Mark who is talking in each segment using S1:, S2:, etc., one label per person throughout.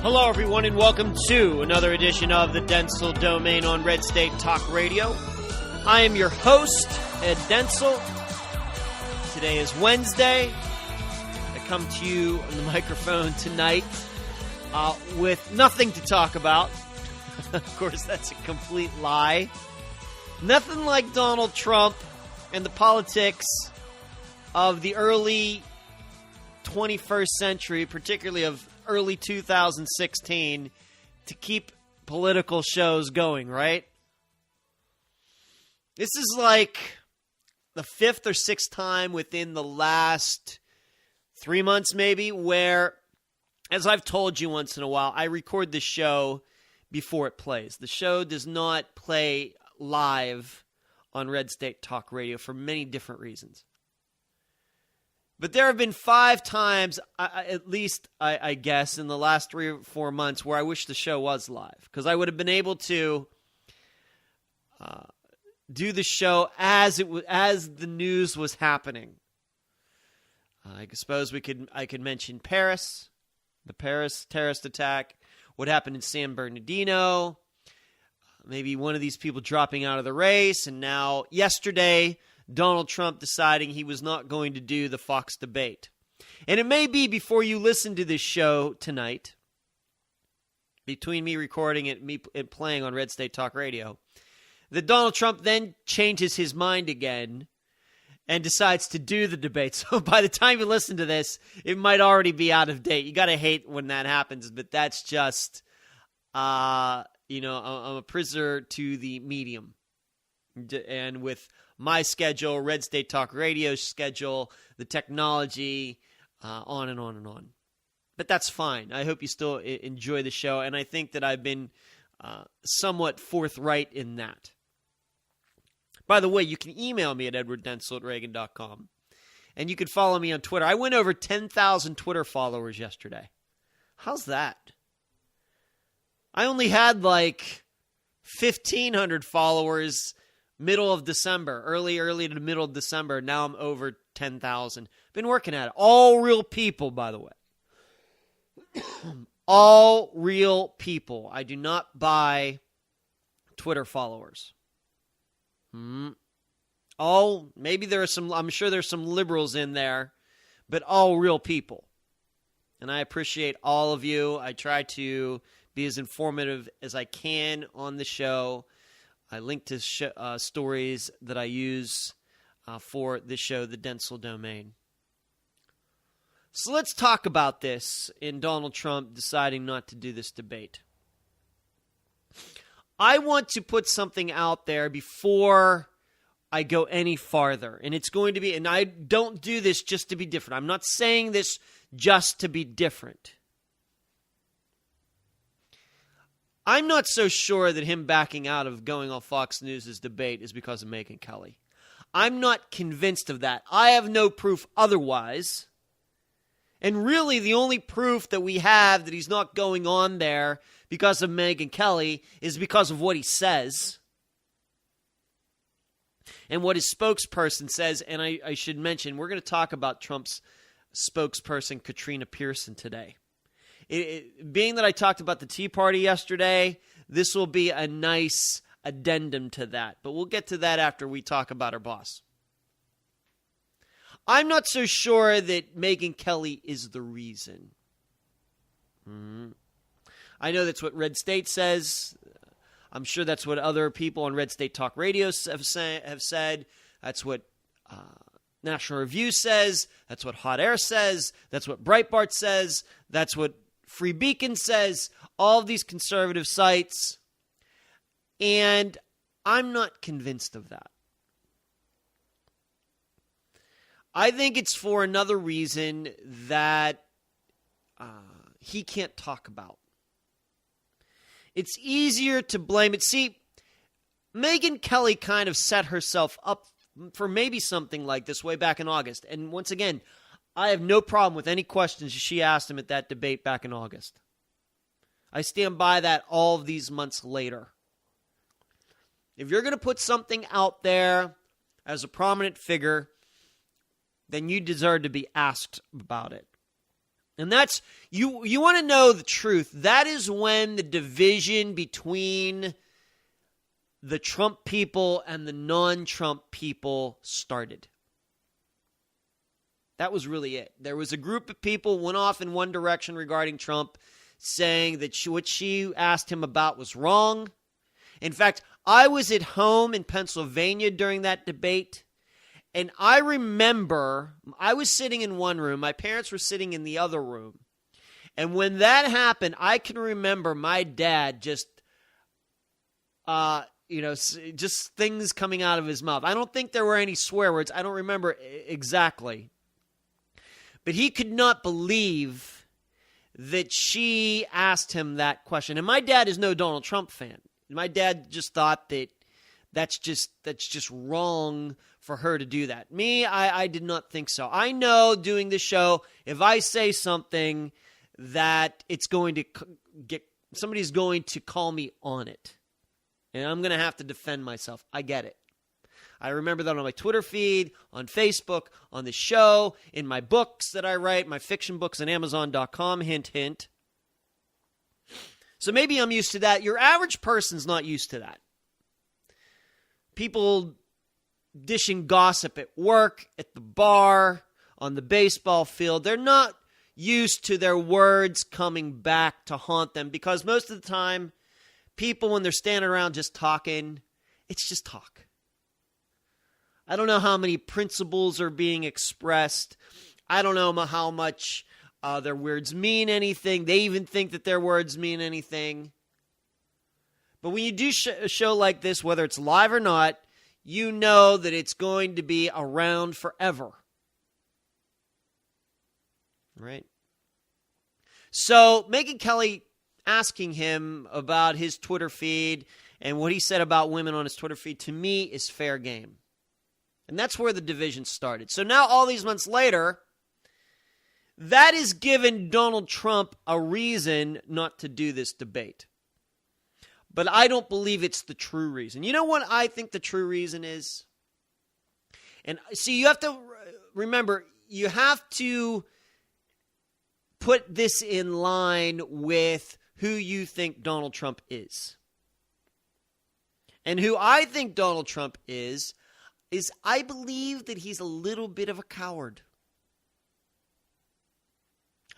S1: Hello, everyone, and welcome to another edition of the Dentzel Domain on Red State Talk Radio. I am your host, Ed Dentzel. Today is Wednesday. I come to you on the microphone tonight with nothing to talk about. Of course, that's a complete lie. Nothing like Donald Trump and the politics of the early 21st century, particularly of early 2016, to keep political shows going, right? This is like the fifth or sixth time within the last 3 months maybe where, as I've told you once in a while, I record the show before it plays. The show does not play live on Red State Talk Radio for many different reasons. But there have been 5 times, at least, I guess, in the last 3 or 4 months where I wish the show was live. Because I would have been able to do the show as the news was happening. I suppose I could mention Paris, the Paris terrorist attack, what happened in San Bernardino, maybe one of these people dropping out of the race, and now yesterday, Donald Trump deciding he was not going to do the Fox debate. And it may be before you listen to this show tonight, between me recording it and me playing on Red State Talk Radio, that Donald Trump then changes his mind again and decides to do the debate. So by the time you listen to this, it might already be out of date. You got to hate when that happens, but that's just, I'm a prisoner to the medium. And with my schedule, Red State Talk Radio schedule, the technology, on and on and on. But that's fine. I hope you still enjoy the show, and I think that I've been somewhat forthright in that. By the way, you can email me at edwarddentzel@reagan.com, and you can follow me on Twitter. I went over 10,000 Twitter followers yesterday. How's that? I only had like 1,500 followers middle of December, early to the middle of December. Now I'm over 10,000. Been working at it. All real people, by the way. All real people. I do not buy Twitter followers. Maybe there are some, I'm sure there's some liberals in there, but all real people. And I appreciate all of you. I try to be as informative as I can on the show. I link to stories that I use for this show, the Dentzel Domain. So let's talk about this in Donald Trump deciding not to do this debate. I want to put something out there before I go any farther. And it's going to be, and I don't do this just to be different. I'm not saying this just to be different. I'm not so sure that him backing out of going on Fox News' debate is because of Megyn Kelly. I'm not convinced of that. I have no proof otherwise. And really, the only proof that we have that he's not going on there because of Megyn Kelly is because of what he says and what his spokesperson says. And I should mention, we're going to talk about Trump's spokesperson, Katrina Pearson, today. Being that I talked about the Tea Party yesterday, this will be a nice addendum to that. But we'll get to that after we talk about our boss. I'm not so sure that Megyn Kelly is the reason. I know that's what Red State says. I'm sure that's what other people on Red State Talk Radio have said. That's what National Review says. That's what Hot Air says. That's what Breitbart says. That's what Free Beacon says. All of these conservative sites. And I'm not convinced of that. I think it's for another reason that he can't talk about. It's easier to blame it. See, Megyn Kelly kind of set herself up for maybe something like this way back in August. And once again, I have no problem with any questions she asked him at that debate back in August. I stand by that all of these months later. If you're going to put something out there as a prominent figure, then you deserve to be asked about it. And that's, you want to know the truth. That is when the division between the Trump people and the non-Trump people started. That was really it. There was a group of people went off in one direction regarding Trump, saying that what she asked him about was wrong. In fact, I was at home in Pennsylvania during that debate, and I remember I was sitting in one room. My parents were sitting in the other room. And when that happened, I can remember my dad just, just things coming out of his mouth. I don't think there were any swear words. I don't remember exactly. But he could not believe that she asked him that question. And my dad is no Donald Trump fan. My dad just thought that that's just wrong for her to do that. Me, I did not think so. I know doing this show, if I say something, that it's going to somebody's going to call me on it. And I'm going to have to defend myself. I get it. I remember that on my Twitter feed, on Facebook, on the show, in my books that I write, my fiction books on Amazon.com, hint, hint. So maybe I'm used to that. Your average person's not used to that. People dishing gossip at work, at the bar, on the baseball field. They're not used to their words coming back to haunt them, because most of the time, people, when they're standing around just talking, it's just talk. I don't know how many principles are being expressed. I don't know how much their words mean anything. They even think that their words mean anything. But when you do a show like this, whether it's live or not, you know that it's going to be around forever. Right? So, Megyn Kelly asking him about his Twitter feed and what he said about women on his Twitter feed, to me, is fair game. And that's where the division started. So now, all these months later, that has given Donald Trump a reason not to do this debate. But I don't believe it's the true reason. You know what I think the true reason is? And see, you have to remember, you have to put this in line with who you think Donald Trump is. And who I think Donald Trump is I believe that he's a little bit of a coward.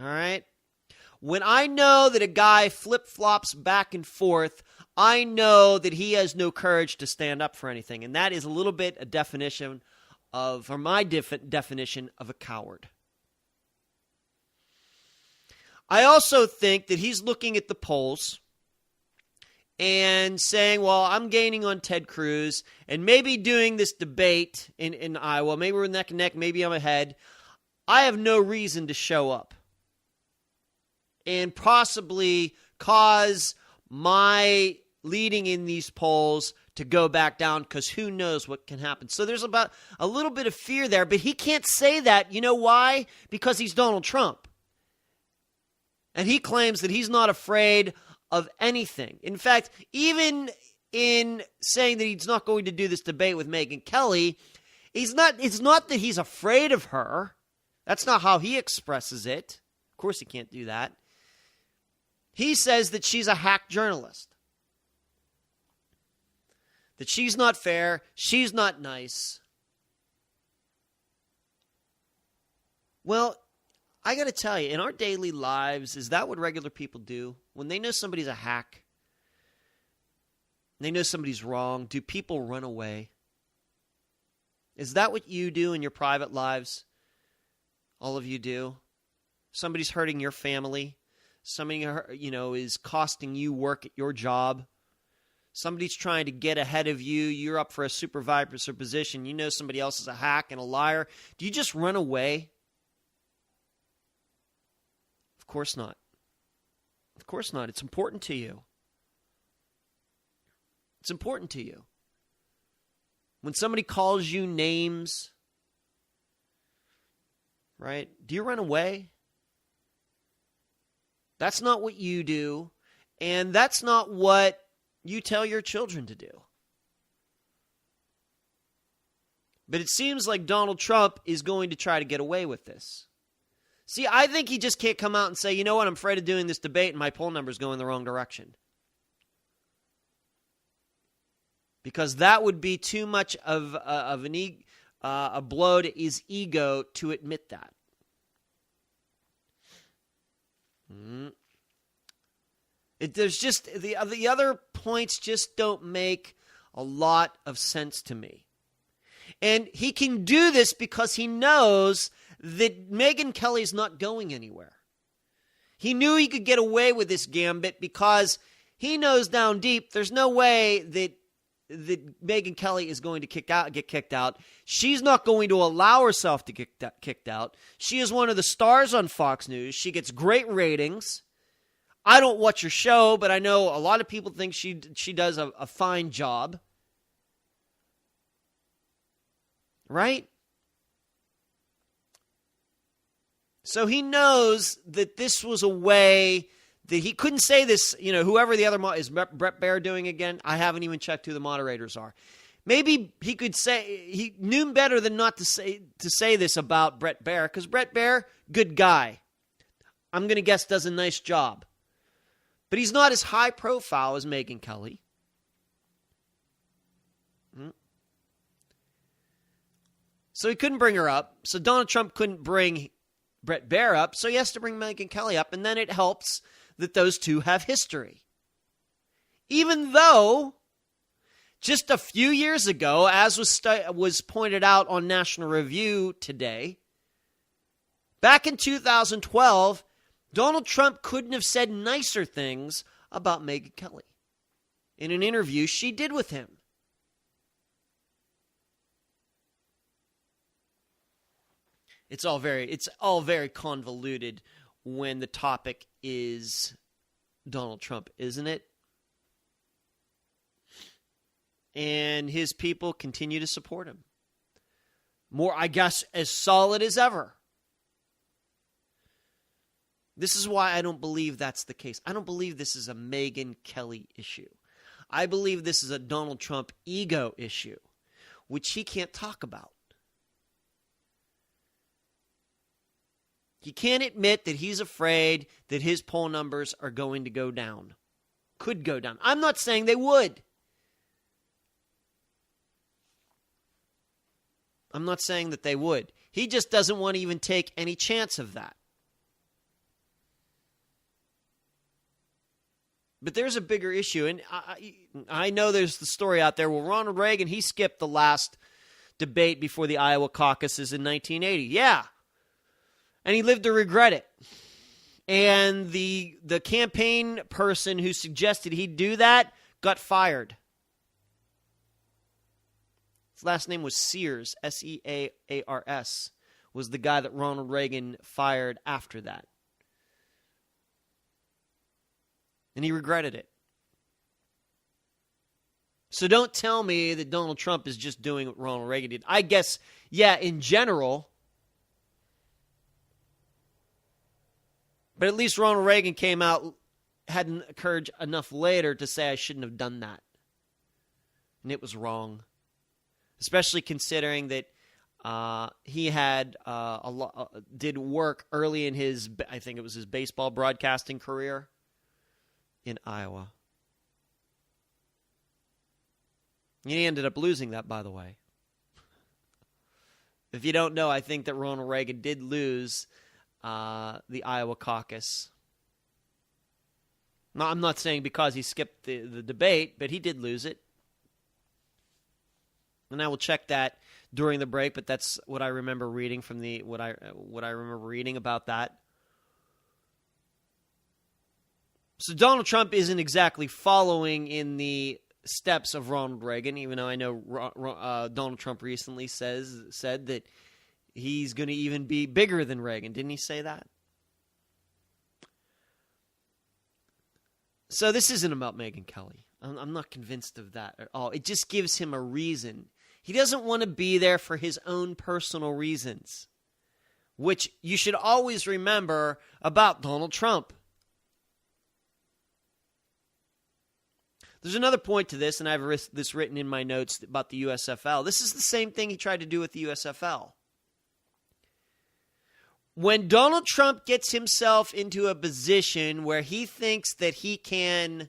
S1: All right? When I know that a guy flip-flops back and forth, I know that he has no courage to stand up for anything. And that is a little bit a definition of, or my definition of a coward. I also think that he's looking at the polls and saying, well, I'm gaining on Ted Cruz, and maybe doing this debate in Iowa, maybe we're neck and neck, maybe I'm ahead. I have no reason to show up and possibly cause my leading in these polls to go back down, because who knows what can happen. So there's about a little bit of fear there, but he can't say that. You know why? Because he's Donald Trump. And he claims that he's not afraid of anything. In fact, even in saying that he's not going to do this debate with Megyn Kelly, it's not that he's afraid of her. That's not how he expresses it. Of course he can't do that. He says that she's a hack journalist. That she's not fair, she's not nice. Well, I got to tell you, in our daily lives, is that what regular people do? When they know somebody's a hack, they know somebody's wrong, do people run away? Is that what you do in your private lives? All of you do? Somebody's hurting your family. Somebody, is costing you work at your job. Somebody's trying to get ahead of you. You're up for a supervisor position. You know somebody else is a hack and a liar. Do you just run away? Of course not. Of course not. It's important to you. It's important to you. When somebody calls you names, right? Do you run away? That's not what you do, and that's not what you tell your children to do. But it seems like Donald Trump is going to try to get away with this. See, I think he just can't come out and say, you know what, I'm afraid of doing this debate and my poll numbers go in the wrong direction. Because that would be too much of a blow to his ego to admit that. There's just the other points just don't make a lot of sense to me. And he can do this because he knows that Megyn Kelly's not going anywhere. He knew he could get away with this gambit because he knows down deep there's no way that Megyn Kelly is going to get kicked out. She's not going to allow herself to get kicked out. She is one of the stars on Fox News. She gets great ratings. I don't watch her show, but I know a lot of people think she does a fine job. Right? So he knows that this was a way that he couldn't say this, whoever the other is Brett Baer doing again? I haven't even checked who the moderators are. Maybe he could say, he knew better than not to say this about Brett Baer, because Brett Baer, good guy. I'm going to guess does a nice job. But he's not as high profile as Megyn Kelly. So he couldn't bring her up. So Donald Trump couldn't bring Brett Baer up. So he has to bring Megyn Kelly up. And then it helps that those two have history. Even though just a few years ago, as was pointed out on National Review today, back in 2012, Donald Trump couldn't have said nicer things about Megyn Kelly in an interview she did with him. It's all very convoluted when the topic is Donald Trump, isn't it? And his people continue to support him. More, I guess, as solid as ever. This is why I don't believe that's the case. I don't believe this is a Megyn Kelly issue. I believe this is a Donald Trump ego issue, which he can't talk about. He can't admit that he's afraid that his poll numbers are going to go down. Could go down. I'm not saying they would. I'm not saying that they would. He just doesn't want to even take any chance of that. But there's a bigger issue, and I know there's the story out there. Well, Ronald Reagan, he skipped the last debate before the Iowa caucuses in 1980. Yeah. And he lived to regret it. And the campaign person who suggested he'd do that got fired. His last name was Sears, Sears, was the guy that Ronald Reagan fired after that. And he regretted it. So don't tell me that Donald Trump is just doing what Ronald Reagan did. I guess, yeah, in general. But at least Ronald Reagan came out, had courage enough later to say I shouldn't have done that. And it was wrong. Especially considering that he had did work early in his, I think it was his baseball broadcasting career in Iowa. He ended up losing that, by the way. If you don't know, I think that Ronald Reagan did lose the Iowa caucus. No, I'm not saying because he skipped the debate, but he did lose it. And I will check that during the break, but that's what I remember reading from what I remember reading about that. So Donald Trump isn't exactly following in the steps of Ronald Reagan, even though I know Donald Trump recently said that he's going to even be bigger than Reagan. Didn't he say that? So this isn't about Megyn Kelly. I'm not convinced of that at all. It just gives him a reason. He doesn't want to be there for his own personal reasons, which you should always remember about Donald Trump. There's another point to this, and I have this written in my notes about the USFL. This is the same thing he tried to do with the USFL. When Donald Trump gets himself into a position where he thinks that he can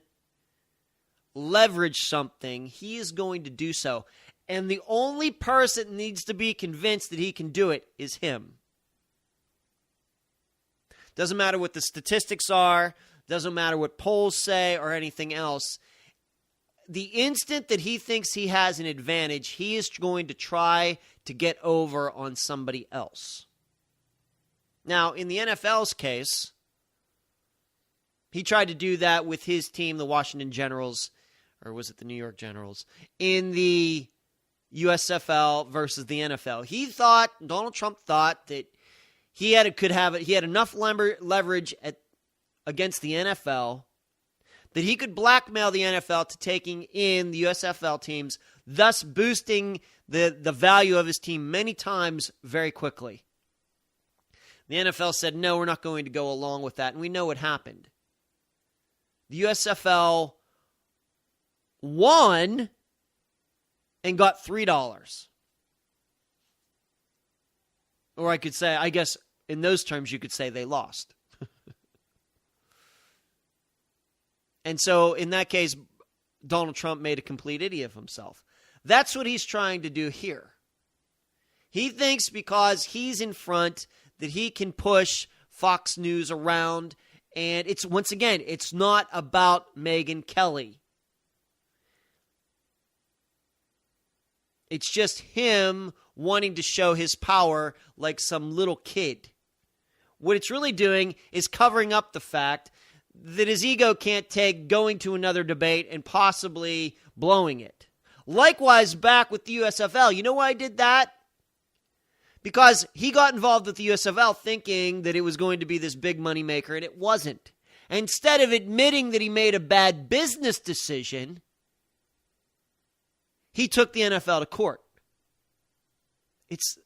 S1: leverage something, he is going to do so. And the only person that needs to be convinced that he can do it is him. Doesn't matter what the statistics are, doesn't matter what polls say or anything else. The instant that he thinks he has an advantage, he is going to try to get over on somebody else. Now, in the NFL's case, he tried to do that with his team, the Washington Generals, or was it the New York Generals, in the USFL versus the NFL. Donald Trump thought that he had enough leverage against the NFL that he could blackmail the NFL to taking in the USFL teams, thus boosting the value of his team many times very quickly. The NFL said, no, we're not going to go along with that, and we know what happened. The USFL won and got $3. Or I could say, I guess in those terms you could say they lost. And so in that case, Donald Trump made a complete idiot of himself. That's what he's trying to do here. He thinks because he's in front that he can push Fox News around. And once again, it's not about Megyn Kelly. It's just him wanting to show his power like some little kid. What it's really doing is covering up the fact that his ego can't take going to another debate and possibly blowing it. Likewise, back with the USFL. You know why I did that? Because he got involved with the USFL thinking that it was going to be this big money maker, and it wasn't. Instead of admitting that he made a bad business decision, he took the NFL to court. It's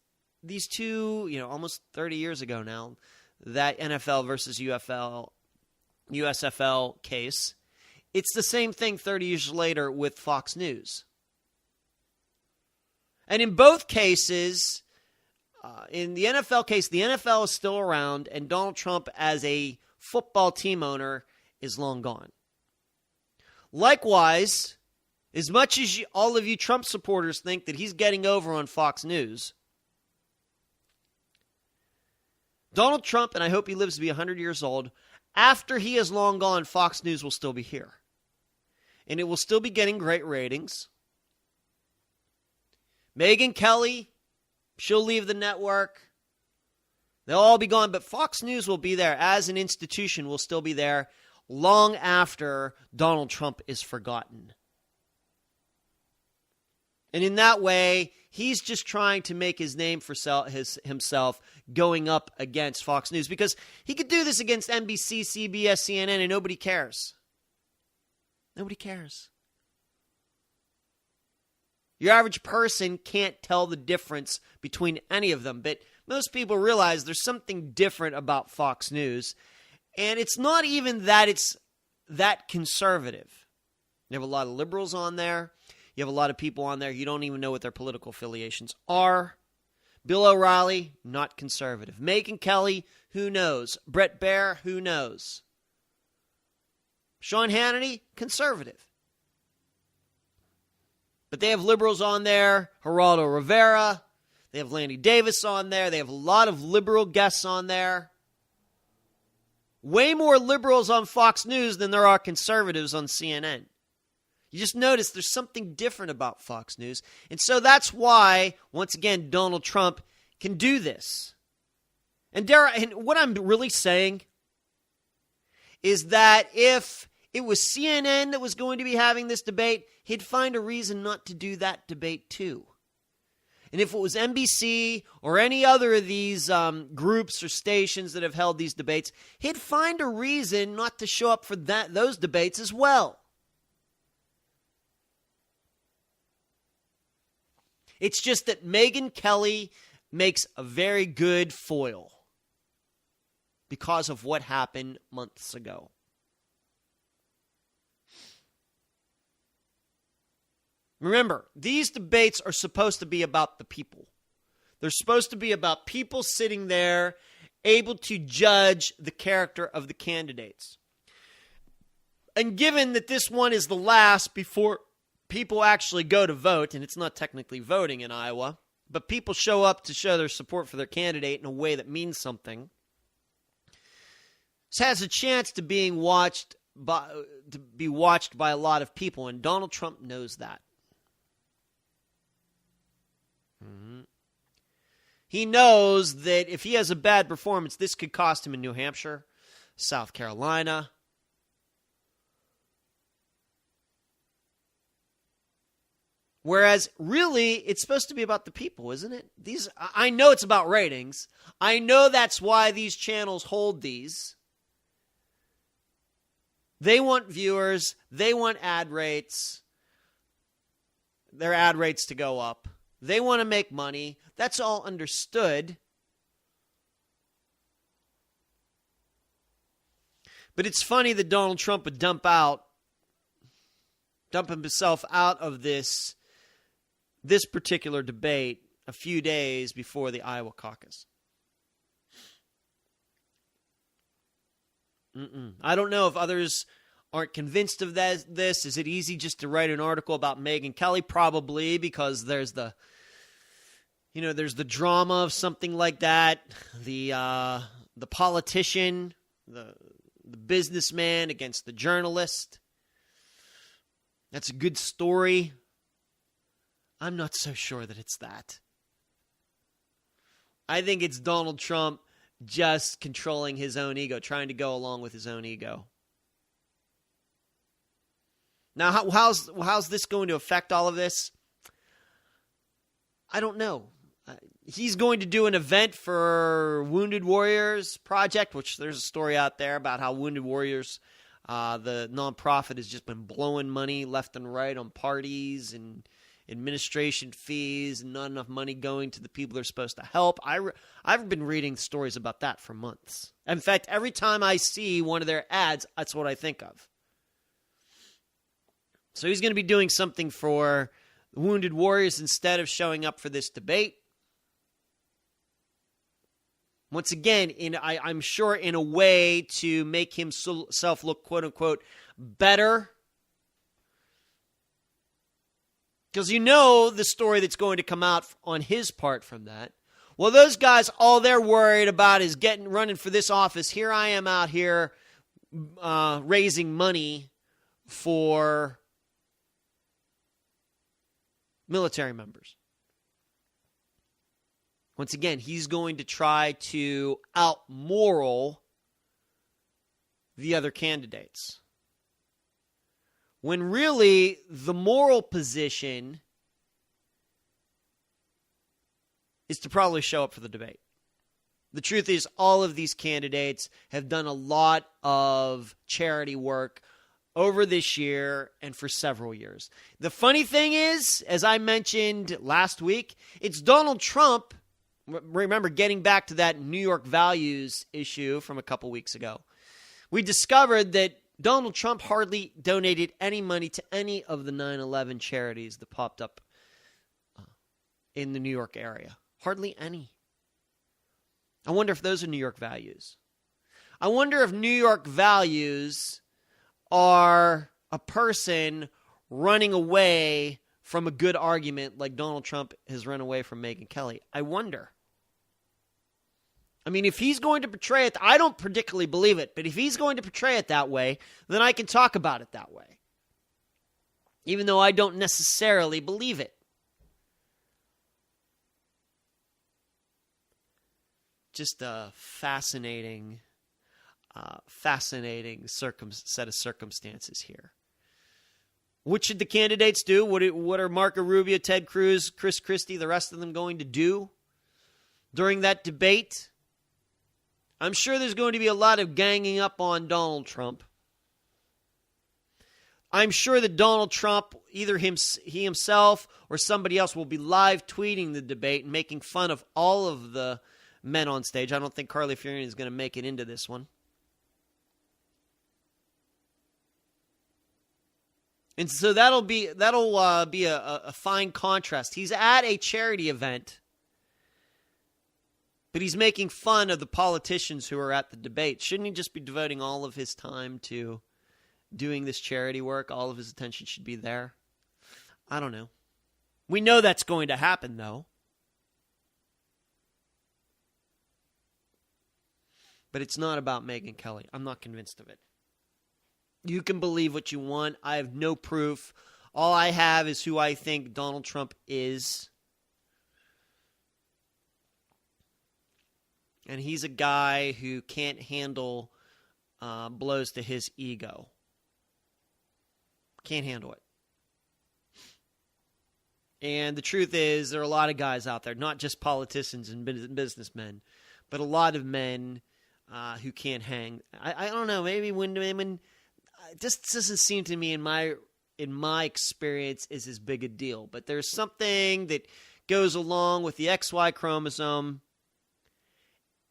S1: these two, almost 30 years ago now, that NFL versus USFL case. It's the same thing 30 years later with Fox News. And in both cases, in the NFL case, the NFL is still around, and Donald Trump as a football team owner is long gone. Likewise, as much as all of you Trump supporters think that he's getting over on Fox News, Donald Trump, and I hope he lives to be 100 years old, after he is long gone, Fox News will still be here. And it will still be getting great ratings. Megyn Kelly, she'll leave the network. They'll all be gone, but Fox News will be there as an institution, will still be there long after Donald Trump is forgotten. And in that way, he's just trying to make his name for himself going up against Fox News, because he could do this against NBC, CBS, CNN, and nobody cares. Nobody cares. Your average person can't tell the difference between any of them, but most people realize there's something different about Fox News, and it's not even that it's that conservative. You have a lot of liberals on there. You have a lot of people on there, you don't even know what their political affiliations are. Bill O'Reilly, not conservative. Megyn Kelly, who knows? Brett Baer, who knows? Sean Hannity, conservative. But they have liberals on there, Geraldo Rivera. They have Lanny Davis on there. They have a lot of liberal guests on there. Way more liberals on Fox News than there are conservatives on CNN. You just notice there's something different about Fox News. And so that's why, once again, Donald Trump can do this. And what I'm really saying is that if it was CNN that was going to be having this debate, he'd find a reason not to do that debate too. And if it was NBC or any other of these groups or stations that have held these debates, he'd find a reason not to show up for those debates as well. It's just that Megyn Kelly makes a very good foil because of what happened months ago. Remember, these debates are supposed to be about the people. They're supposed to be about people sitting there able to judge the character of the candidates. And given that this one is the last before people actually go to vote, and it's not technically voting in Iowa, but people show up to show their support for their candidate in a way that means something, this has a chance to be watched by a lot of people, and Donald Trump knows that. Mm-hmm. He knows that if he has a bad performance, this could cost him in New Hampshire, South Carolina. Whereas, really, it's supposed to be about the people, isn't it? I know it's about ratings. I know that's why these channels hold these. They want viewers. They want ad rates. Their ad rates to go up. They want to make money. That's all understood. But it's funny that Donald Trump would dump himself out of this particular debate a few days before the Iowa caucus. I don't know if others aren't convinced of this. Is it easy just to write an article about Megyn Kelly? Probably, because there's the drama of something like that. The politician, the businessman against the journalist. That's a good story. I'm not so sure that it's that. I think it's Donald Trump just controlling his own ego, trying to go along with his own ego. Now, how's this going to affect all of this? I don't know. He's going to do an event for Wounded Warriors Project, which there's a story out there about how Wounded Warriors, the nonprofit, has just been blowing money left and right on parties and administration fees and not enough money going to the people they're supposed to help. I've been reading stories about that for months. In fact, every time I see one of their ads, that's what I think of. So he's going to be doing something for Wounded Warriors instead of showing up for this debate. Once again, I'm sure in a way to make himself look, quote-unquote, better. Because you know the story that's going to come out on his part from that. Well, those guys, all they're worried about is running for this office. Here I am out here raising money for military members. Once again, he's going to try to out-moral the other candidates. When really, the moral position is to probably show up for the debate. The truth is, all of these candidates have done a lot of charity work over this year and for several years. The funny thing is, as I mentioned last week, it's Donald Trump. Remember, getting back to that New York values issue from a couple weeks ago, we discovered that Donald Trump hardly donated any money to any of the 9/11 charities that popped up in the New York area. Hardly any. I wonder if those are New York values. I wonder if New York values are a person running away from a good argument like Donald Trump has run away from Megyn Kelly. I wonder. I mean, if he's going to portray it, I don't particularly believe it, but if he's going to portray it that way, then I can talk about it that way. Even though I don't necessarily believe it. Just a fascinating set of circumstances here. What should the candidates do? What are Marco Rubio, Ted Cruz, Chris Christie, the rest of them going to do during that debate? I'm sure there's going to be a lot of ganging up on Donald Trump. I'm sure that Donald Trump, either he himself or somebody else, will be live tweeting the debate and making fun of all of the men on stage. I don't think Carly Fiorina is going to make it into this one. And so that'll be a fine contrast. He's at a charity event But he's making fun of the politicians who are at the debate. Shouldn't he just be devoting all of his time to doing this charity work? All of his attention should be there. I don't know. We know that's going to happen, though. But it's not about Megyn Kelly. I'm not convinced of it. You can believe what you want. I have no proof. All I have is who I think Donald Trump is. And he's a guy who can't handle blows to his ego. Can't handle it. And the truth is, there are a lot of guys out there, not just politicians and businessmen, but a lot of men who can't hang. I don't know. Maybe when it just doesn't seem to me in my experience is as big a deal. But there's something that goes along with the XY chromosome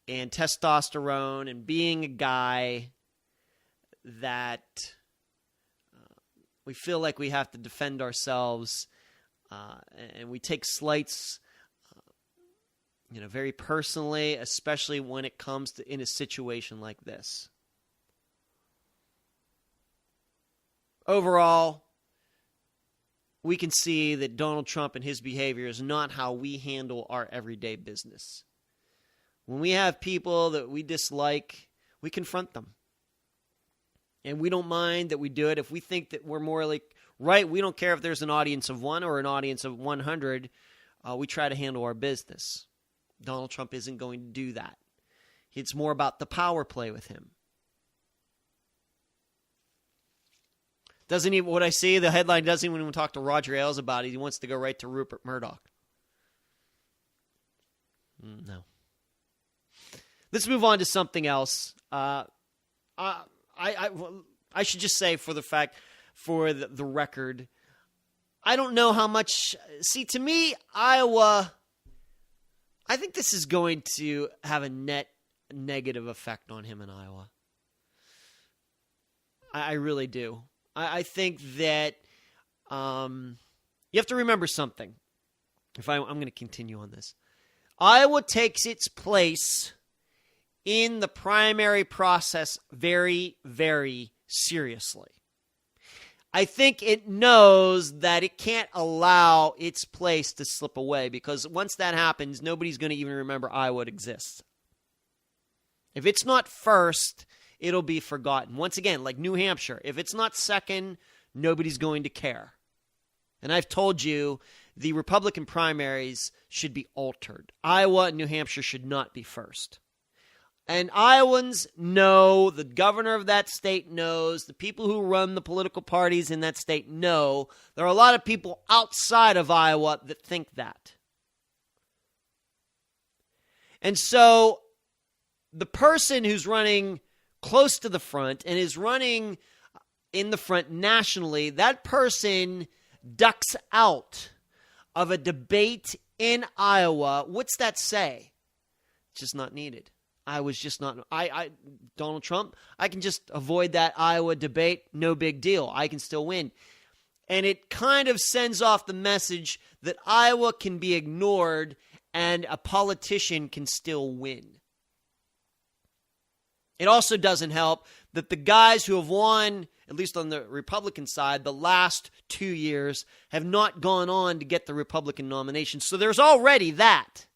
S1: and testosterone and being a guy that we feel like we have to defend ourselves, and we take slights very personally, especially when it comes to in a situation like this. Overall, we can see that Donald Trump and his behavior is not how we handle our everyday business. When we have people that we dislike, we confront them. And we don't mind that we do it. If we think that we're morally right, we don't care if there's an audience of 1 or an audience of 100. We try to handle our business. Donald Trump isn't going to do that. It's more about the power play with him. Doesn't even, what I see, the headline doesn't even talk to Roger Ailes about it. He wants to go right to Rupert Murdoch. No. Let's move on to something else. I should just say for the record, I don't know how much. See, to me, Iowa, I think this is going to have a net negative effect on him in Iowa. I really do. I think that you have to remember something. I'm going to continue on this. Iowa takes its place in the primary process very, very seriously. I think it knows that it can't allow its place to slip away, because once that happens, nobody's going to even remember Iowa exists. If it's not first, it'll be forgotten. Once again, like New Hampshire, if it's not second, nobody's going to care. And I've told you the Republican primaries should be altered. Iowa and New Hampshire should not be first. And Iowans know, the governor of that state knows, the people who run the political parties in that state know. There are a lot of people outside of Iowa that think that. And so the person who's running close to the front and is running in the front nationally, that person ducks out of a debate in Iowa. What's that say? It's just not needed. Donald Trump, I can just avoid that Iowa debate. No big deal. I can still win. And it kind of sends off the message that Iowa can be ignored and a politician can still win. It also doesn't help that the guys who have won, at least on the Republican side, the last 2 years have not gone on to get the Republican nomination. So there's already that.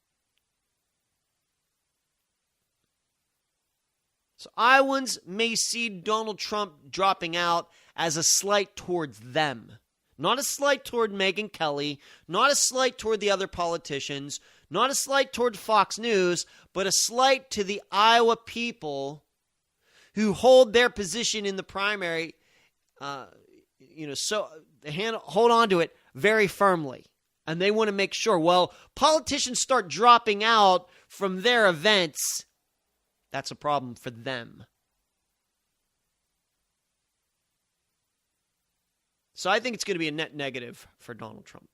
S1: So Iowans may see Donald Trump dropping out as a slight towards them. Not a slight toward Megyn Kelly, not a slight toward the other politicians, not a slight toward Fox News, but a slight to the Iowa people who hold their position in the primary, so hold on to it very firmly. And they want to make sure, politicians start dropping out from their events. That's a problem for them. So I think it's going to be a net negative for Donald Trump.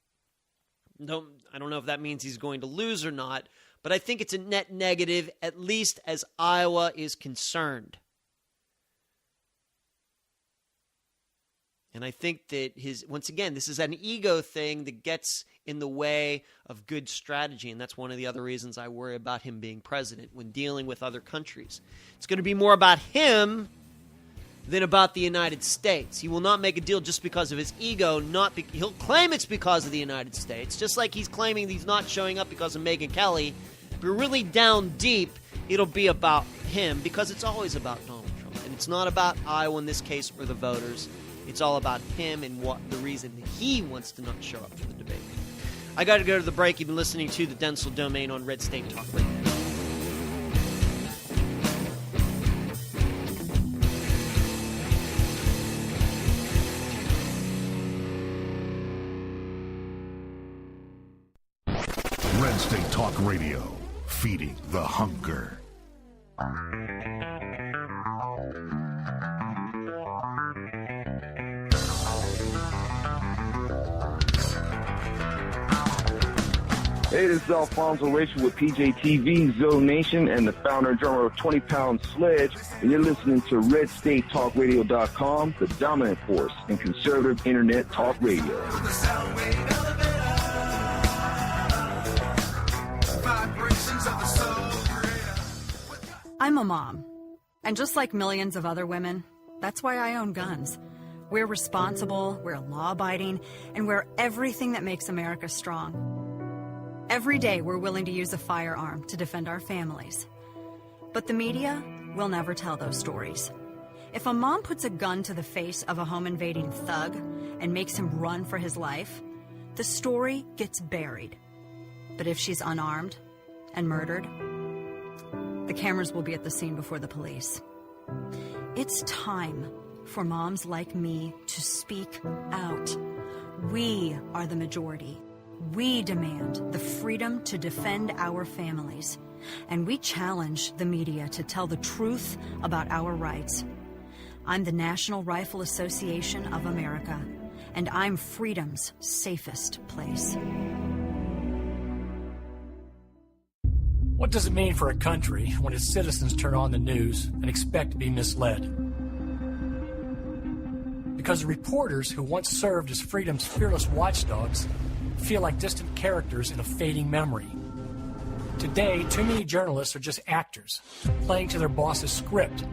S1: I don't know if that means he's going to lose or not, but I think it's a net negative, at least as Iowa is concerned. And I think that once again, this is an ego thing that gets in the way of good strategy. And that's one of the other reasons I worry about him being president when dealing with other countries. It's going to be more about him than about the United States. He will not make a deal just because of his ego. He'll claim it's because of the United States, just like he's claiming he's not showing up because of Megyn Kelly. But really down deep, it'll be about him because it's always about Donald Trump. And it's not about Iowa in this case or the voters. It's all about him and what the reason that he wants to not show up for the debate. I got to go to the break. You've been listening to the Dentzel Domain on Red State Talk Radio.
S2: Red State Talk Radio, feeding the hunger.
S3: Hey, this is Alfonso Rachel with PJTV, Zo Nation, and the founder and drummer of 20 Pound Sledge. And you're listening to RedStateTalkRadio.com, the dominant force in conservative internet talk radio.
S4: I'm a mom, and just like millions of other women, that's why I own guns. We're responsible, we're law-abiding, and we're everything that makes America strong. Every day, we're willing to use a firearm to defend our families. But the media will never tell those stories. If a mom puts a gun to the face of a home-invading thug and makes him run for his life, the story gets buried. But if she's unarmed and murdered, the cameras will be at the scene before the police. It's time for moms like me to speak out. We are the majority. We demand the freedom to defend our families, and we challenge the media to tell the truth about our rights. I'm the National Rifle Association of America, and I'm freedom's safest place.
S5: What does it mean for a country when its citizens turn on the news and expect to be misled? Because the reporters who once served as freedom's fearless watchdogs feel like distant characters in a fading memory. Today, too many journalists are just actors, playing to their boss's script.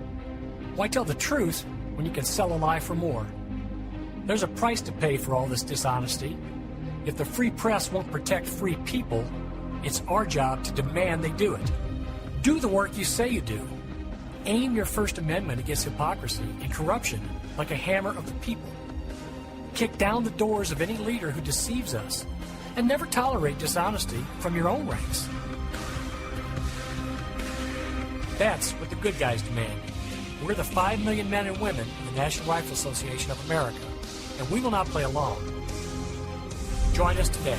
S5: Why tell the truth when you can sell a lie for more? There's a price to pay for all this dishonesty. If the free press won't protect free people, it's our job to demand they do it. Do the work you say you do. Aim your First Amendment against hypocrisy and corruption like a hammer of the people. Kick down the doors of any leader who deceives us, and never tolerate dishonesty from your own ranks. That's what the good guys demand. We're the 5 million men and women in the National Rifle Association of America, and we will not play along. Join us today.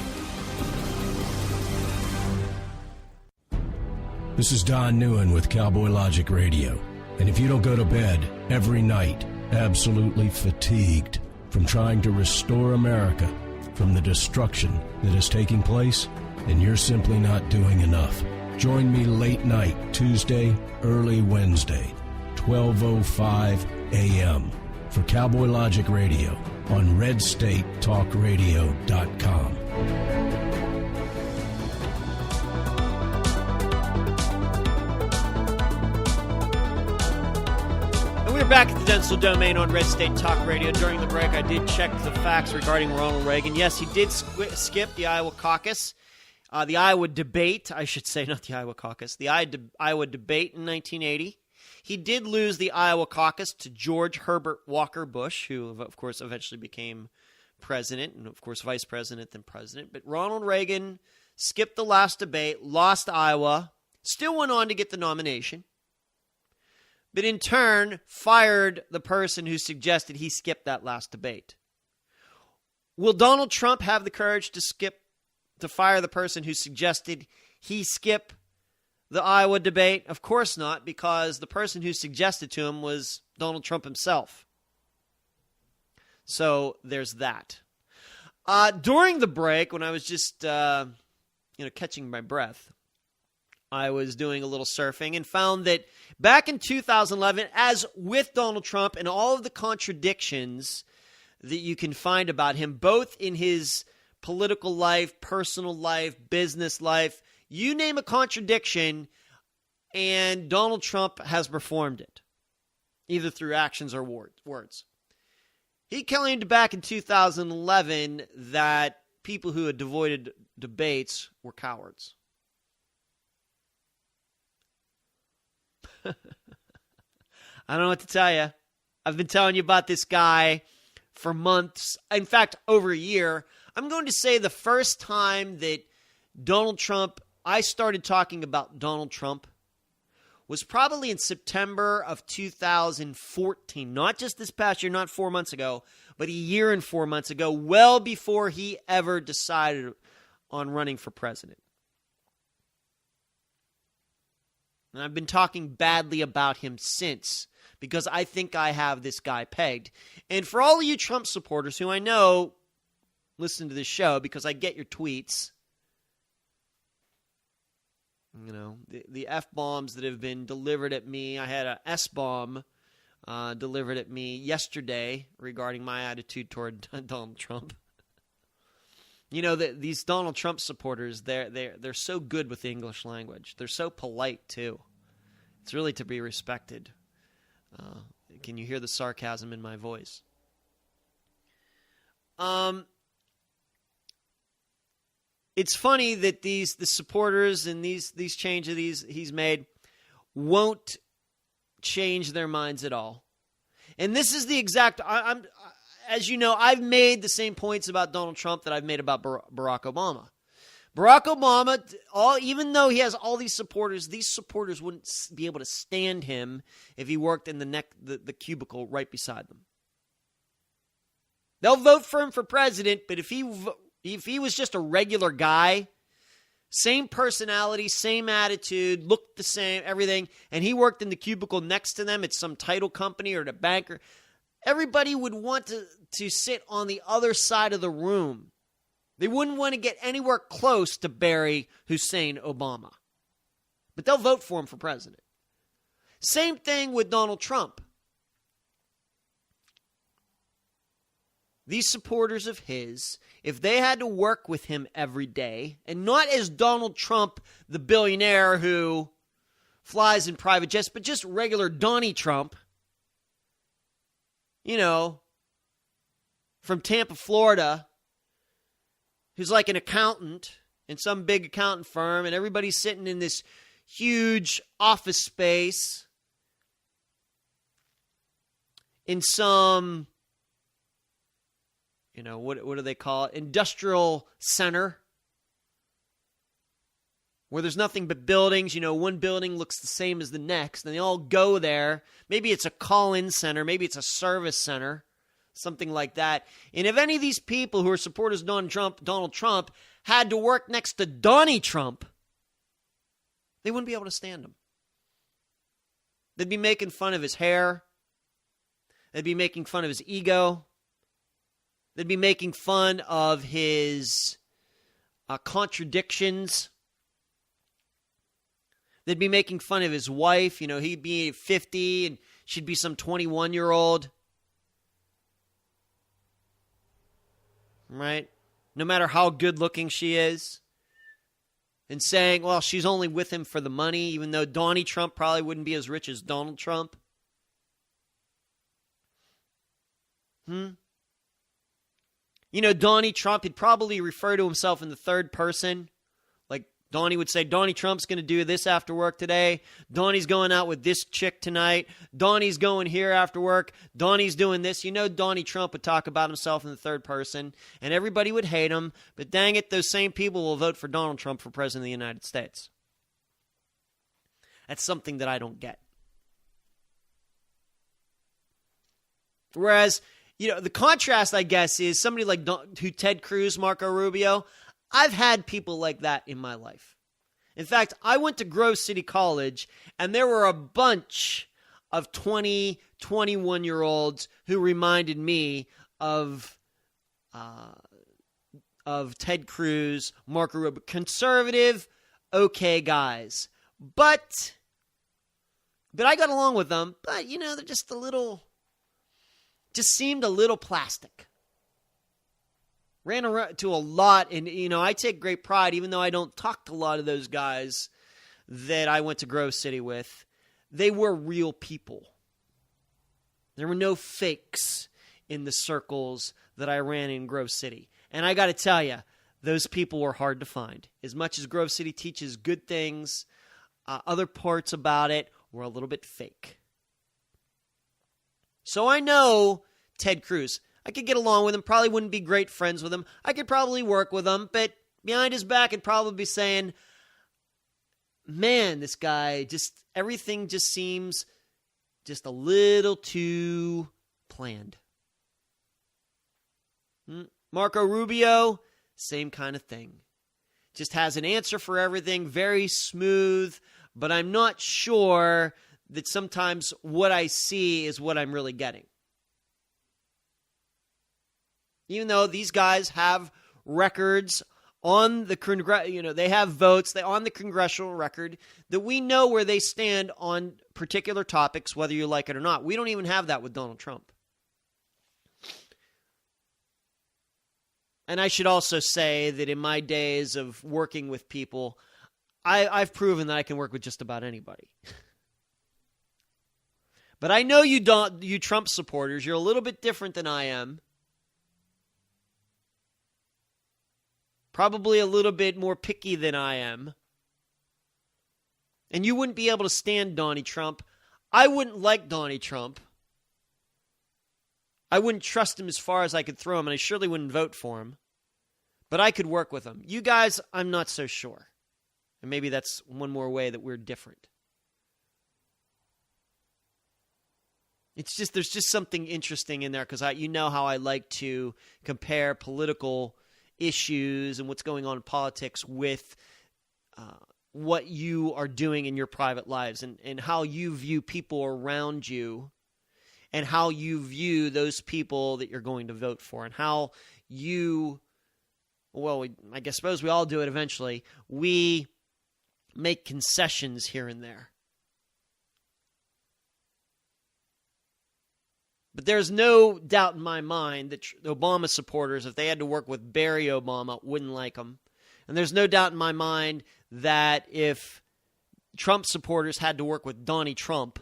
S6: This is Don Newen with Cowboy Logic Radio. And if you don't go to bed every night absolutely fatigued from trying to restore America from the destruction that is taking place, then you're simply not doing enough. Join me late night, Tuesday, early Wednesday, 12:05 a.m. for Cowboy Logic Radio on RedStateTalkRadio.com.
S1: We're back at the Dentzel Domain on Red State Talk Radio. During the break, I did check the facts regarding Ronald Reagan. Yes, he did skip the Iowa caucus, the Iowa debate, I should say, not the Iowa caucus, the Iowa debate in 1980. He did lose the Iowa caucus to George Herbert Walker Bush, who, of course, eventually became president, and, of course, vice president, then president. But Ronald Reagan skipped the last debate, lost Iowa, still went on to get the nomination, but in turn fired the person who suggested he skip that last debate. Will Donald Trump have the courage to fire the person who suggested he skip the Iowa debate? Of course not, because the person who suggested to him was Donald Trump himself. So there's that. During the break, when I was just catching my breath, I was doing a little surfing and found that back in 2011, as with Donald Trump and all of the contradictions that you can find about him, both in his political life, personal life, business life. You name a contradiction, and Donald Trump has performed it, either through actions or words. He claimed back in 2011 that people who had avoided debates were cowards. I don't know what to tell you. I've been telling you about this guy for months. In fact, over a year. I'm going to say the first time that I started talking about Donald Trump was probably in September of 2014. Not just this past year, not 4 months ago, but a year and 4 months ago, well before he ever decided on running for president. And I've been talking badly about him since, because I think I have this guy pegged. And for all of you Trump supporters who I know listen to this show because I get your tweets, you know, the F-bombs that have been delivered at me. I had a S-bomb delivered at me yesterday regarding my attitude toward Donald Trump. You know, these Donald Trump supporters, they're so good with the English language. They're so polite, too. It's really to be respected. Can you hear the sarcasm in my voice? It's funny that the supporters and these changes he's made won't change their minds at all. And this is the exact. As you know, I've made the same points about Donald Trump that I've made about Barack Obama. Barack Obama, even though he has all these supporters wouldn't be able to stand him if he worked in the cubicle right beside them. They'll vote for him for president, but if he was just a regular guy, same personality, same attitude, looked the same, everything, and he worked in the cubicle next to them at some title company or at a banker, everybody would want to sit on the other side of the room. They wouldn't want to get anywhere close to Barry Hussein Obama. But they'll vote for him for president. Same thing with Donald Trump. These supporters of his, if they had to work with him every day, and not as Donald Trump, the billionaire who flies in private jets, but just regular Donnie Trump, you know, from Tampa, Florida, who's like an accountant in some big accountant firm, and everybody's sitting in this huge office space in some, you know, what do they call it? Industrial center, where there's nothing but buildings. You know, one building looks the same as the next, and they all go there. Maybe it's a call-in center. Maybe it's a service center, something like that. And if any of these people who are supporters of Donald Trump had to work next to Donnie Trump, they wouldn't be able to stand him. They'd be making fun of his hair. They'd be making fun of his ego. They'd be making fun of his contradictions. They'd be making fun of his wife. You know, he'd be 50 and she'd be some 21-year-old. Right? No matter how good-looking she is. And saying, well, she's only with him for the money, even though Donnie Trump probably wouldn't be as rich as Donald Trump. You know, Donnie Trump, he'd probably refer to himself in the third person. Like, Donnie would say, Donnie Trump's going to do this after work today. Donnie's going out with this chick tonight. Donnie's going here after work. Donnie's doing this. You know, Donnie Trump would talk about himself in the third person, and everybody would hate him. But dang it, those same people will vote for Donald Trump for president of the United States. That's something that I don't get. Whereas, you know, the contrast, I guess, is somebody like Ted Cruz, Marco Rubio. I've had people like that in my life. In fact, I went to Grove City College, and there were a bunch of 20, 21-year-olds who reminded me of Ted Cruz, Marco Rubio. Conservative, okay guys. But I got along with them. But, you know, they're just seemed a little plastic. Ran around to a lot, and, I take great pride, even though I don't talk to a lot of those guys that I went to Grove City with. They were real people. There were no fakes in the circles that I ran in Grove City. And I got to tell you, those people were hard to find. As much as Grove City teaches good things, other parts about it were a little bit fake. So I know Ted Cruz. I could get along with him, probably wouldn't be great friends with him. I could probably work with him, but behind his back I'd probably be saying, man, this guy, everything just seems just a little too planned. Marco Rubio, same kind of thing. Just has an answer for everything, very smooth, but I'm not sure that sometimes what I see is what I'm really getting. Even though these guys have records on the they have votes on the congressional record that we know where they stand on particular topics, whether you like it or not. We don't even have that with Donald Trump. And I should also say that in my days of working with people, I've proven that I can work with just about anybody. But I know you Trump supporters, you're a little bit different than I am. Probably a little bit more picky than I am. And you wouldn't be able to stand Donnie Trump. I wouldn't like Donnie Trump. I wouldn't trust him as far as I could throw him, and I surely wouldn't vote for him. But I could work with him. You guys, I'm not so sure. And maybe that's one more way that we're different. It's just, there's just something interesting in there, because you know how I like to compare political issues and what's going on in politics with what you are doing in your private lives, and how you view people around you, and how you view those people that you're going to vote for, and how you, I suppose we all do it eventually, we make concessions here and there. But there's no doubt in my mind that Obama supporters, if they had to work with Barry Obama, wouldn't like him. And there's no doubt in my mind that if Trump supporters had to work with Donnie Trump,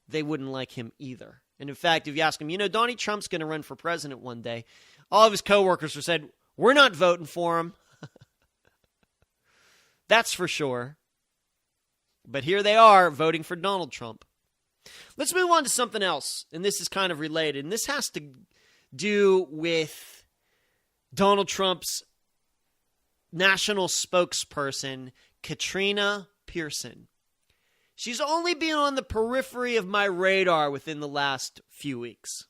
S1: they wouldn't like him either. And in fact, if you ask him, Donnie Trump's going to run for president one day, all of his coworkers have said, we're not voting for him. That's for sure. But here they are voting for Donald Trump. Let's move on to something else, and this is kind of related, and this has to do with Donald Trump's national spokesperson, Katrina Pearson. She's only been on the periphery of my radar within the last few weeks.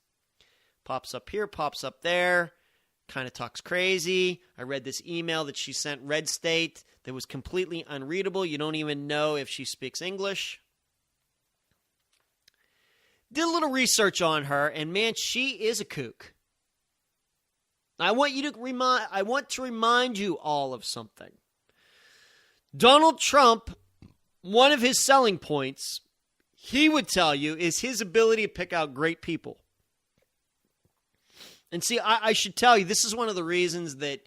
S1: Pops up here, pops up there, kind of talks crazy. I read this email that she sent Red State that was completely unreadable. You don't even know if she speaks English. Did a little research on her, and man, she is a kook. I want to remind you all of something. Donald Trump, one of his selling points, he would tell you, is his ability to pick out great people. And see, I should tell you, this is one of the reasons that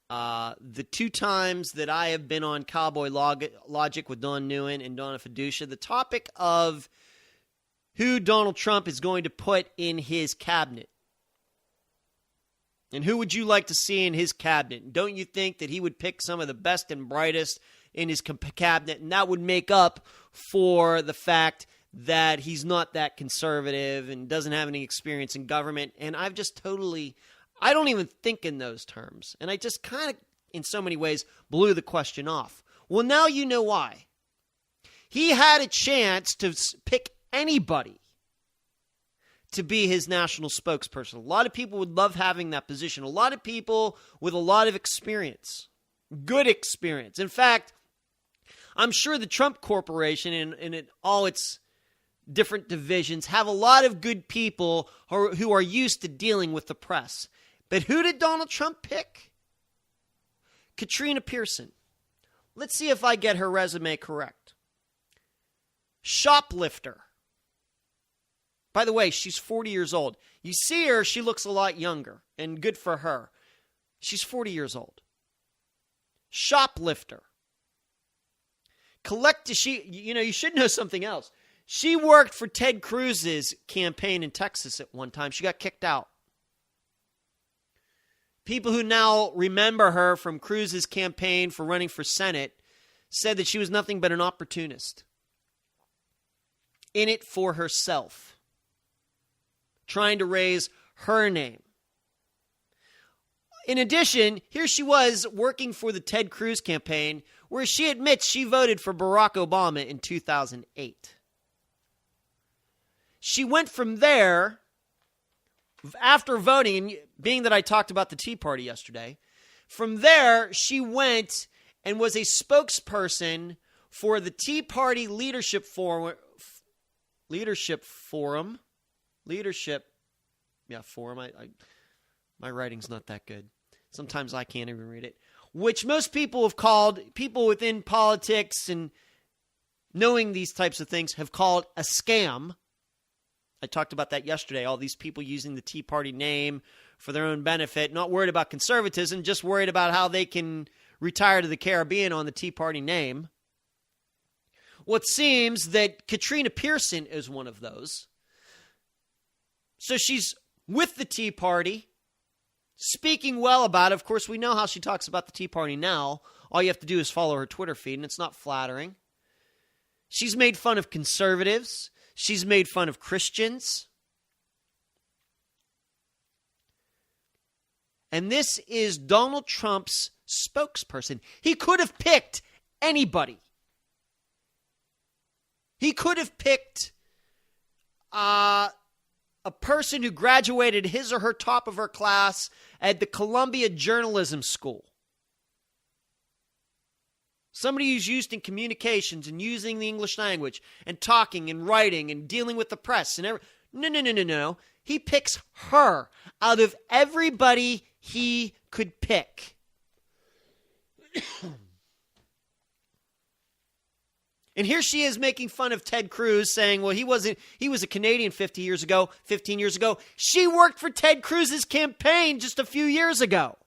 S1: the two times that I have been on Cowboy Logic with Don Newen and Donna Fiducia, the topic of who Donald Trump is going to put in his cabinet. And who would you like to see in his cabinet? Don't you think that he would pick some of the best and brightest in his cabinet, and that would make up for the fact that he's not that conservative and doesn't have any experience in government? And I don't even think in those terms. And I just kind of, in so many ways, blew the question off. Well, now you know why. He had a chance to pick anybody to be his national spokesperson. A lot of people would love having that position. A lot of people with a lot of experience. Good experience. In fact, I'm sure the Trump Corporation and all its different divisions have a lot of good people who are used to dealing with the press. But who did Donald Trump pick? Katrina Pearson. Let's see if I get her resume correct. Shoplifter. By the way, she's 40 years old. You see her, she looks a lot younger, and good for her. She's 40 years old. Shoplifter. You should know something else. She worked for Ted Cruz's campaign in Texas at one time. She got kicked out. People who now remember her from Cruz's campaign for running for Senate said that she was nothing but an opportunist. In it for herself. Trying to raise her name. In addition, here she was working for the Ted Cruz campaign, where she admits she voted for Barack Obama in 2008. She went from there, after voting, and being that I talked about the Tea Party yesterday, from there she went and was a spokesperson for the Tea Party Leadership Forum. My writing's not that good. Sometimes I can't even read it. Which most people have called, people within politics and knowing these types of things have called a scam. I talked about that yesterday. All these people using the Tea Party name for their own benefit, not worried about conservatism, just worried about how they can retire to the Caribbean on the Tea Party name. What seems that Katrina Pearson is one of those. So she's with the Tea Party, speaking well about it. Of course, we know how she talks about the Tea Party now. All you have to do is follow her Twitter feed, and it's not flattering. She's made fun of conservatives. She's made fun of Christians. And this is Donald Trump's spokesperson. He could have picked anybody. He could have picked a person who graduated his or her top of her class at the Columbia Journalism School. Somebody who's used in communications and using the English language and talking and writing and dealing with the press and everything. No. He picks her out of everybody he could pick. And here she is making fun of Ted Cruz, saying, well, he was a Canadian 15 years ago. She worked for Ted Cruz's campaign just a few years ago.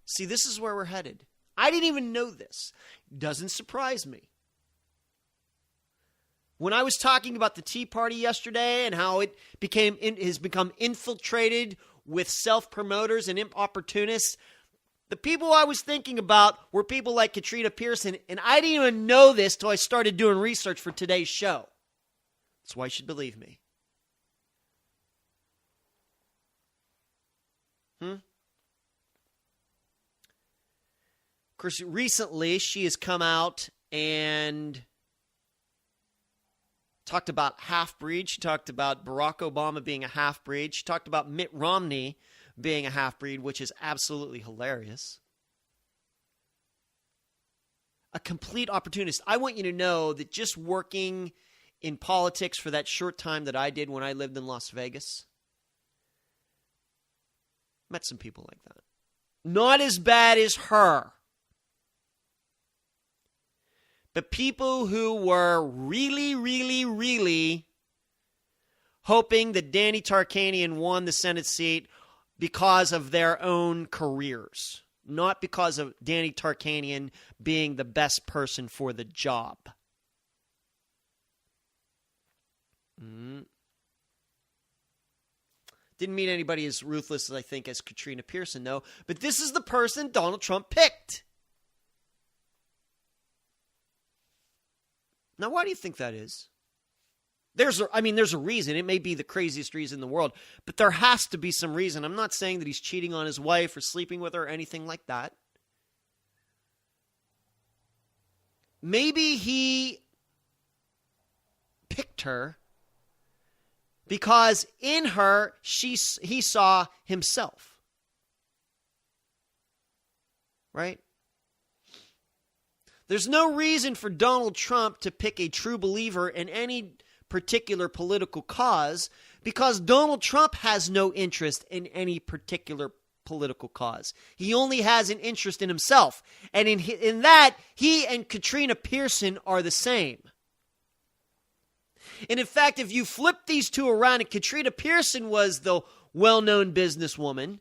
S1: See, this is where we're headed. I didn't even know this. Doesn't surprise me. When I was talking about the Tea Party yesterday and how it has become infiltrated with self-promoters and opportunists, the people I was thinking about were people like Katrina Pearson, and I didn't even know this till I started doing research for today's show. That's why you should believe me. Of course, recently she has come out and talked about half-breed. She talked about Barack Obama being a half-breed. She talked about Mitt Romney being a half-breed, which is absolutely hilarious. A complete opportunist. I want you to know that just working in politics for that short time that I did when I lived in Las Vegas, met some people like that. Not as bad as her. But people who were really, really, really hoping that Danny Tarkanian won the Senate seat because of their own careers, not because of Danny Tarkanian being the best person for the job. Didn't meet anybody as ruthless as I think as Katrina Pearson, though. But this is the person Donald Trump picked. Now, why do you think that is? There's a reason. It may be the craziest reason in the world, but there has to be some reason. I'm not saying that he's cheating on his wife or sleeping with her or anything like that. Maybe he picked her because in her he saw himself. Right? There's no reason for Donald Trump to pick a true believer in any particular political cause because Donald Trump has no interest in any particular political cause. He only has an interest in himself. And in that, he and Katrina Pearson are the same. And in fact, if you flip these two around, and Katrina Pearson was the well-known businesswoman,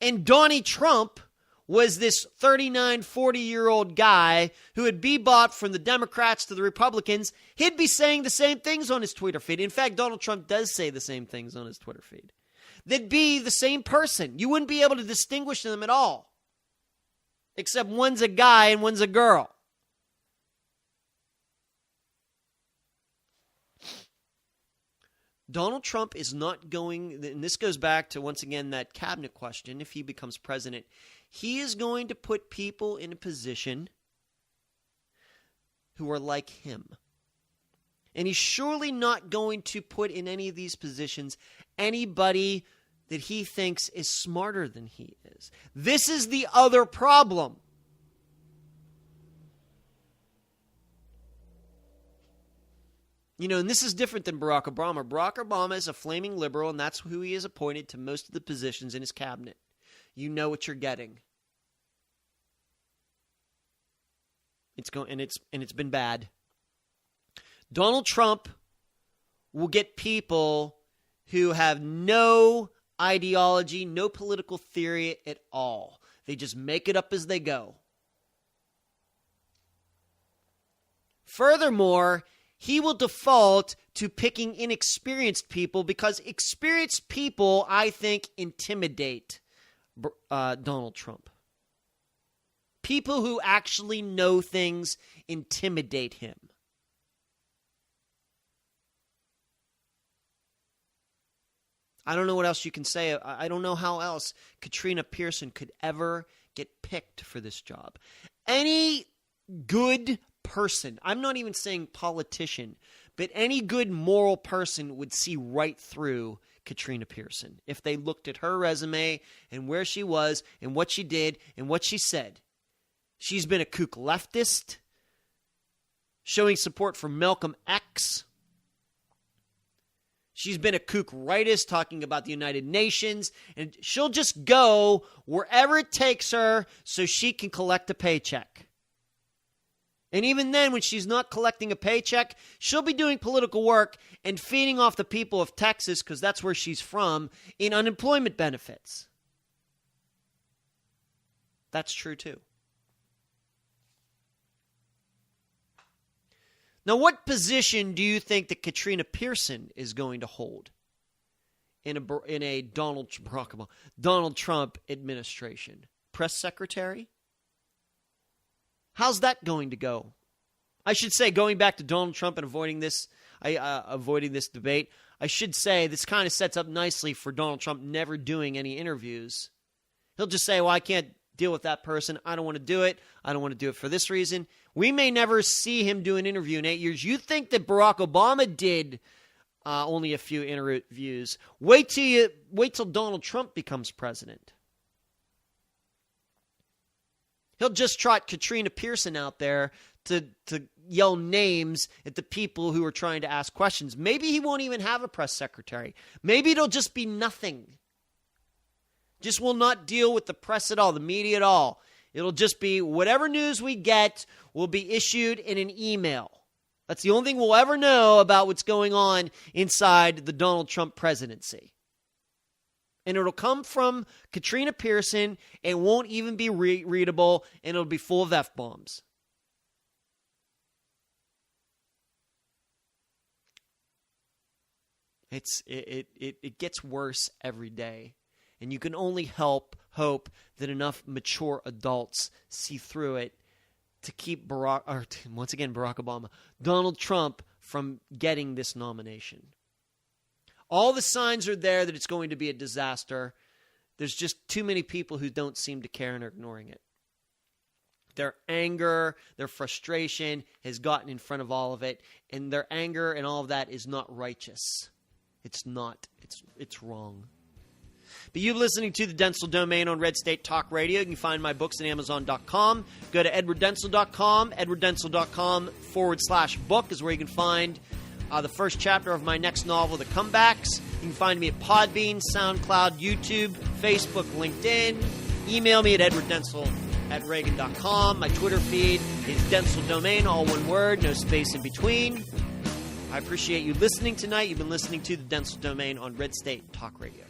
S1: and Donnie Trump was this 39, 40-year-old guy who had bebopped from the Democrats to the Republicans, he'd be saying the same things on his Twitter feed. In fact, Donald Trump does say the same things on his Twitter feed. They'd be the same person. You wouldn't be able to distinguish them at all, except one's a guy and one's a girl. Donald Trump is not going, and this goes back to, once again, that cabinet question, if he becomes president, he is going to put people in a position who are like him. And he's surely not going to put in any of these positions anybody that he thinks is smarter than he is. This is the other problem. You know, and this is different than Barack Obama. Barack Obama is a flaming liberal, and that's who he is appointed to most of the positions in his cabinet. You know what you're getting. It's been bad. Donald Trump will get people who have no ideology, no political theory at all. They just make it up as they go. Furthermore, he will default to picking inexperienced people because experienced people, I think, intimidate Donald Trump. People who actually know things intimidate him. I don't know what else you can say. I don't know how else Katrina Pearson could ever get picked for this job. Any good person, I'm not even saying politician, but any good moral person would see right through Katrina Pearson if they looked at her resume and where she was and what she did and what she said. She's been a kook leftist, showing support for Malcolm X. She's been a kook rightist, talking about the United Nations, and she'll just go wherever it takes her so she can collect a paycheck. And even then, when she's not collecting a paycheck, she'll be doing political work and feeding off the people of Texas, because that's where she's from, in unemployment benefits. That's true too. Now, what position do you think that Katrina Pearson is going to hold in a Donald Trump administration? Press secretary? How's that going to go? I should say, going back to Donald Trump and avoiding this debate, I should say this kind of sets up nicely for Donald Trump never doing any interviews. He'll just say, well, I can't deal with that person. I don't want to do it. I don't want to do it for this reason. We may never see him do an interview in 8 years. You think that Barack Obama did only a few interviews. Wait till Donald Trump becomes president. He'll just trot Katrina Pearson out there to yell names at the people who are trying to ask questions. Maybe he won't even have a press secretary. Maybe it'll just be nothing. Just will not deal with the press at all, the media at all. It'll just be whatever news we get will be issued in an email. That's the only thing we'll ever know about what's going on inside the Donald Trump presidency. And it'll come from Katrina Pearson. It won't even be readable, and it'll be full of F-bombs. It gets worse every day. And you can only hope that enough mature adults see through it to keep Barack Obama, Donald Trump from getting this nomination. All the signs are there that it's going to be a disaster. There's just too many people who don't seem to care and are ignoring it. Their anger, their frustration has gotten in front of all of it, and their anger and all of that is not righteous. It's not. It's wrong. But you're listening to the Dentzel Domain on Red State Talk Radio. You can find my books at Amazon.com. Go to EdwardDentzel.com. EdwardDentzel.com/book is where you can find the first chapter of my next novel, The Comebacks. You can find me at Podbean, SoundCloud, YouTube, Facebook, LinkedIn. Email me at EdwardDentzel@Reagan.com. My Twitter feed is Dentzel Domain, all one word, no space in between. I appreciate you listening tonight. You've been listening to the Dentzel Domain on Red State Talk Radio.